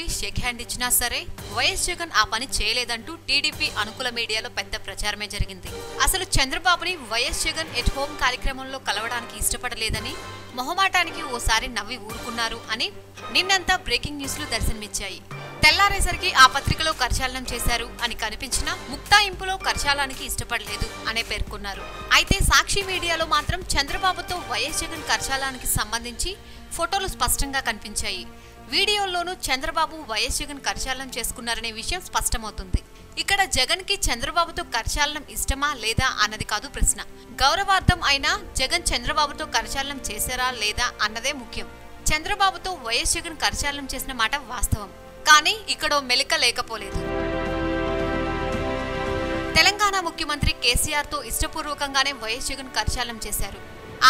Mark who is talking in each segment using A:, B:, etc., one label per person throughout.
A: చంద్రబాబుకి shake hand ఇచ్చినా సరే వైఎస్ జగన్ ఆ పని చేయలేదంటూ టీడీపీ అనుకూల మీడియాలో పెద్ద ప్రచారమే జరిగింది. అసలు చంద్రబాబుని వైఎస్ జగన్ ఎట్ హోమ్ కార్యక్రమంలో కలవడానికి ఇష్టపడలేదని, మొహమాటానికి ఓసారి నవ్వి ఊరుకున్నారు అని నిన్నంతా బ్రేకింగ్ న్యూస్లు దర్శనమిచ్చాయి. తెల్లారేసరికి ఆ పత్రికలో కరచాలనం చేశారు అని కనిపించినా ముక్తాయింపులో కరచాలానికి ఇష్టపడలేదు అనే పేర్కొన్నారు. అయితే సాక్షి మీడియాలో మాత్రం చంద్రబాబుతో వైఎస్ జగన్ కరచాలానికి సంబంధించి ఫోటోలు స్పష్టంగా కనిపించాయి. వీడియోల్లోనూ చంద్రబాబు వైఎస్ జగన్ కరచాలనం చేసుకున్నారనే విషయం స్పష్టమవుతుంది. ఇక్కడ జగన్ కి చంద్రబాబుతో కరచాలనం ఇష్టమా లేదా అన్నది కాదు ప్రశ్న. గౌరవార్థం అయినా జగన్ చంద్రబాబుతో కరచాలనం చేశారా లేదా అన్నదే ముఖ్యం. చంద్రబాబుతో వైఎస్ జగన్ కరచాలనం చేసిన మాట వాస్తవం. కానీ ఇక్కడో మెలిక లేకపోలేదు. తెలంగాణ ముఖ్యమంత్రి కేసీఆర్ తో ఇష్టపూర్వకంగానే వైఎస్ జగన్ కరచాలనం చేశారు.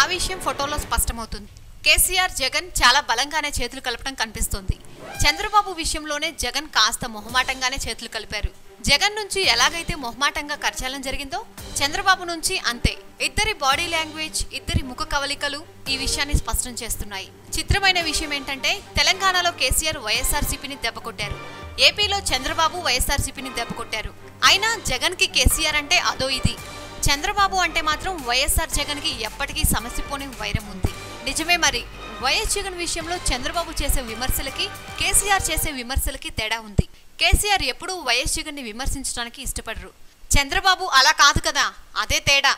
A: ఆ విషయం ఫోటోలో స్పష్టమవుతుంది. కేసీఆర్ జగన్ చాలా బలంగానే చేతులు కలపడం కనిపిస్తోంది. చంద్రబాబు విషయంలోనే జగన్ కాస్త మొహమాటంగానే చేతులు కలిపారు. జగన్ నుంచి ఎలాగైతే మొహమాటంగా కరచాలనం జరిగిందో చంద్రబాబు నుంచి అంతే. ఇద్దరి బాడీ లాంగ్వేజ్, ఇద్దరి ముఖ కవలికలు ఈ విషయాన్ని స్పష్టం చేస్తున్నాయి. చిత్రమైన విషయం ఏంటంటే తెలంగాణలో కేసీఆర్ వైఎస్ఆర్సీపీని దెబ్బకొట్టారు. ఏపీలో చంద్రబాబు వైఎస్ఆర్సీపీని దెబ్బకొట్టారు. అయినా జగన్ కి కేసీఆర్ అంటే అదో ఇది. చంద్రబాబు అంటే మాత్రం వైఎస్ఆర్ జగన్ కి ఎప్పటికీ సమసిపోని వైరం ఉంది. నిజమే మరి. వైఎస్ జగన్ విషయంలో చంద్రబాబు చేసే విమర్శలకి కేసీఆర్ చేసే విమర్శలకి తేడా ఉంది. కేసీఆర్ ఎప్పుడూ వైఎస్ జగన్ ని విమర్శించడానికి ఇష్టపడరు. చంద్రబాబు అలా కాదు కదా, అదే తేడా.